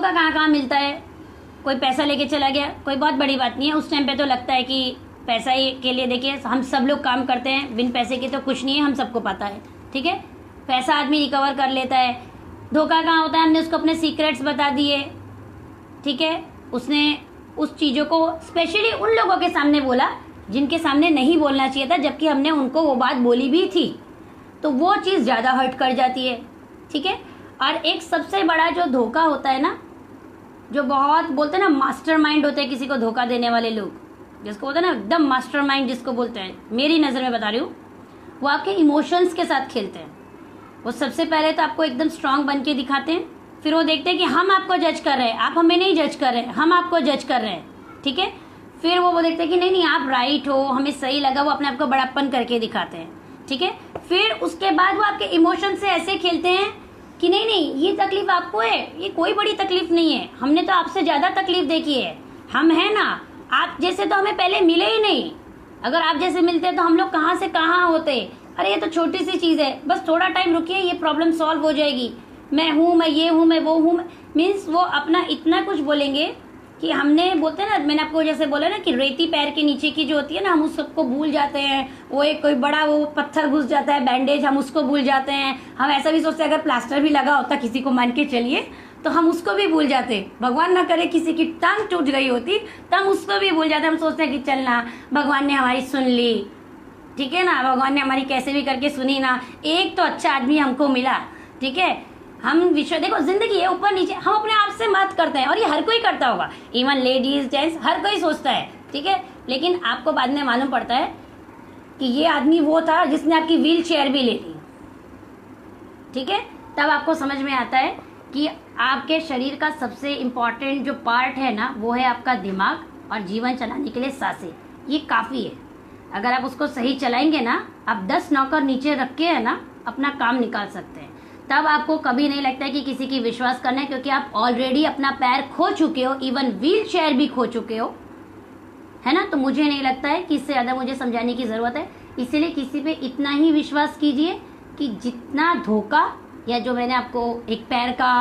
धोखा कहाँ कहाँ मिलता है। कोई पैसा लेके चला गया, कोई बहुत बड़ी बात नहीं है, उस टाइम पे तो लगता है कि पैसा ही के लिए, देखिए हम सब लोग काम करते हैं, बिन पैसे के तो कुछ नहीं है, हम सबको पता है, ठीक है। पैसा आदमी रिकवर कर लेता है। धोखा कहाँ होता है, हमने उसको अपने सीक्रेट्स बता दिए, ठीक है, उसने उस चीज़ों को स्पेशली उन लोगों के सामने बोला जिनके सामने नहीं बोलना चाहिए था, जबकि हमने उनको वो बात बोली भी थी, तो वो चीज़ ज़्यादा हर्ट कर जाती है, ठीक है। और एक सबसे बड़ा जो धोखा होता है ना, जो बहुत बोलते हैं ना मास्टरमाइंड होते हैं किसी को धोखा देने वाले लोग, जिसको बोलते हैं ना एकदम मास्टरमाइंड जिसको बोलते हैं, मेरी नज़र में बता रही हूँ, वो आपके इमोशंस के साथ खेलते हैं। वो सबसे पहले तो आपको एकदम स्ट्रांग बन के दिखाते हैं, फिर वो देखते हैं कि हम आपको जज कर रहे हैं, आप हमें नहीं जज कर रहे हैं, हम आपको जज कर रहे हैं, ठीक है। फिर वो देखते हैं कि नहीं नहीं आप राइट हो, हमें सही लगा, वो अपने आप को बड़प्पन करके दिखाते हैं, ठीक है। फिर उसके बाद वो आपके इमोशन से ऐसे खेलते हैं कि नहीं नहीं ये तकलीफ आपको है, ये कोई बड़ी तकलीफ नहीं है, हमने तो आपसे ज़्यादा तकलीफ देखी है, हम है ना, आप जैसे तो हमें पहले मिले ही नहीं, अगर आप जैसे मिलते तो हम लोग कहाँ से कहाँ होते, अरे ये तो छोटी सी चीज़ है, बस थोड़ा टाइम रुकिए, ये प्रॉब्लम सॉल्व हो जाएगी, मैं हूँ, मैं ये हूँ, मैं वो हूँ, मीन्स वो अपना इतना कुछ बोलेंगे कि हमने बोलते हैं ना, मैंने आपको जैसे बोला ना कि रेती पैर के नीचे की जो होती है ना, हम उस सबको भूल जाते हैं, वो एक कोई बड़ा वो पत्थर घुस जाता है, बैंडेज, हम उसको भूल जाते हैं, हम ऐसा भी सोचते हैं अगर प्लास्टर भी लगा होता किसी को मान के चलिए तो हम उसको भी भूल जाते, भगवान ना करे किसी की टांग टूट गई होती तो हम उसको भी भूल जाते, हम सोचते हैं कि चलना भगवान ने हमारी सुन ली, ठीक है ना, भगवान ने हमारी कैसे भी करके सुनी ना, एक तो अच्छा आदमी हमको मिला, ठीक है। हम विश्व देखो जिंदगी है ऊपर नीचे, हम अपने आप से मत करते हैं, और ये हर कोई करता होगा, इवन लेडीज जेंट्स हर कोई सोचता है, ठीक है। लेकिन आपको बाद में मालूम पड़ता है कि ये आदमी वो था जिसने आपकी व्हील चेयर भी ले ली, ठीक है। तब आपको समझ में आता है कि आपके शरीर का सबसे इम्पॉर्टेंट जो पार्ट है ना, वो है आपका दिमाग, और जीवन चलाने के लिए सांसें, ये काफ़ी है। अगर आप उसको सही चलाएंगे ना, आप 10 नौकर नीचे रख के है ना अपना काम निकाल सकते हैं, तब आपको कभी नहीं लगता है कि किसी की विश्वास करना है, क्योंकि आप ऑलरेडी अपना पैर खो चुके हो, इवन व्हील चेयर भी खो चुके हो, है ना। तो मुझे नहीं लगता है कि इससे ज़्यादा मुझे समझाने की ज़रूरत है, इसीलिए किसी पे इतना ही विश्वास कीजिए कि जितना धोखा या जो मैंने आपको एक पैर का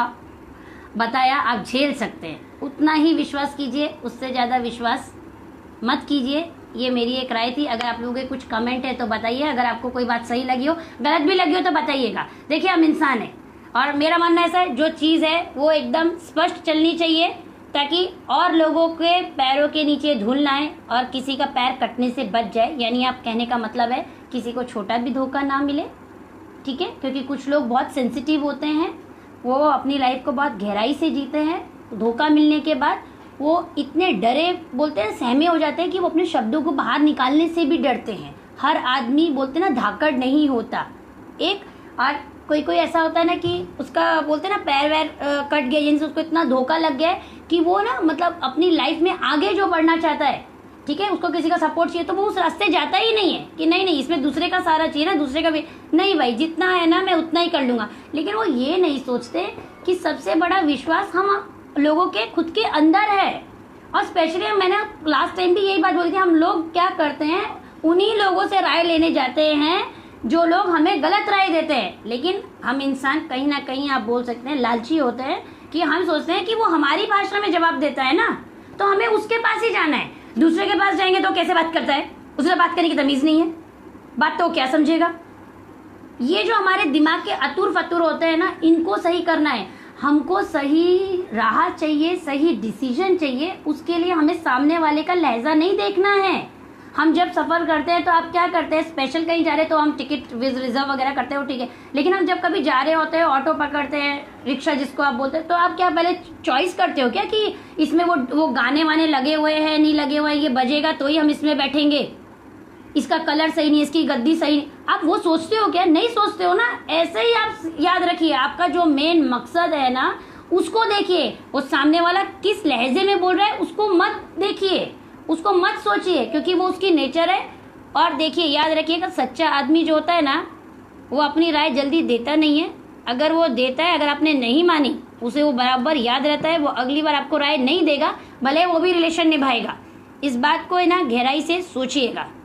बताया आप झेल सकते हैं, उतना ही विश्वास कीजिए, उससे ज़्यादा विश्वास मत कीजिए। ये मेरी एक राय थी। अगर आप लोगों के कुछ कमेंट है तो बताइए, अगर आपको कोई बात सही लगी हो, गलत भी लगी हो तो बताइएगा। देखिए हम इंसान हैं, और मेरा मानना ऐसा है जो चीज़ है वो एकदम स्पष्ट चलनी चाहिए, ताकि और लोगों के पैरों के नीचे धूल ना आए और किसी का पैर कटने से बच जाए। यानी आप कहने का मतलब है किसी को छोटा भी धोखा ना मिले, ठीक है, क्योंकि कुछ लोग बहुत सेंसिटिव होते हैं, वो अपनी लाइफ को बहुत गहराई से जीते हैं, धोखा मिलने के बाद वो इतने डरे बोलते हैं सहमे हो जाते हैं कि वो अपने शब्दों को बाहर निकालने से भी डरते हैं। हर आदमी बोलते हैं ना धाकड़ नहीं होता एक, और कोई कोई ऐसा होता है ना कि उसका बोलते हैं ना पैर वैर कट गया, जिनसे उसको इतना धोखा लग गया है कि वो ना मतलब अपनी लाइफ में आगे जो बढ़ना चाहता है, ठीक है, उसको किसी का सपोर्ट चाहिए तो वो उस रास्ते जाता ही नहीं है कि नहीं नहीं इसमें दूसरे का सहारा चाहिए ना, दूसरे का भी नहीं भाई, जितना है ना मैं उतना ही कर लूंगा। लेकिन वो ये नहीं सोचते कि सबसे बड़ा विश्वास हम लोगों के खुद के अंदर है। और स्पेशली मैंने लास्ट टाइम भी यही बात बोली थी, हम लोग क्या करते हैं, उन्हीं लोगों से राय लेने जाते हैं जो लोग हमें गलत राय देते हैं। लेकिन हम इंसान कहीं ना कहीं आप बोल सकते हैं लालची होते हैं, कि हम सोचते हैं कि वो हमारी भाषा में जवाब देता है ना, तो हमें उसके पास ही जाना है। दूसरे के पास जाएंगे तो कैसे बात करता है, उससे बात करने की तमीज नहीं है, बात तो क्या समझेगा। ये जो हमारे दिमाग के अतुर फतुर होते हैं ना, इनको सही करना है। हमको सही राह चाहिए, सही डिसीजन चाहिए, उसके लिए हमें सामने वाले का लहजा नहीं देखना है। हम जब सफर करते हैं तो आप क्या करते हैं, स्पेशल कहीं जा रहे हैं तो हम टिकट रिजर्व वगैरह करते हो, ठीक है, लेकिन हम जब कभी जा रहे होते हैं, ऑटो पकड़ते हैं, रिक्शा जिसको आप बोलते हैं, तो आप क्या पहले चॉइस करते हो क्या कि इसमें वो गाने वाने लगे हुए हैं नहीं लगे हुए हैं, ये बजेगा तो ही हम इसमें बैठेंगे, इसका कलर सही नहीं, इसकी गद्दी सही नहीं, आप वो सोचते हो क्या? नहीं सोचते हो ना। ऐसे ही आप याद रखिए, आपका जो मेन मकसद है ना उसको देखिए, वो सामने वाला किस लहजे में बोल रहा है उसको मत देखिए, उसको मत सोचिए, क्योंकि वो उसकी नेचर है। और देखिए याद रखिएगा, सच्चा आदमी जो होता है ना वो अपनी राय जल्दी देता नहीं है। अगर वो देता है, अगर आपने नहीं मानी, उसे वो बराबर याद रहता है, वो अगली बार आपको राय नहीं देगा, भले वो भी रिलेशन निभाएगा। इस बात को ना गहराई से सोचिएगा।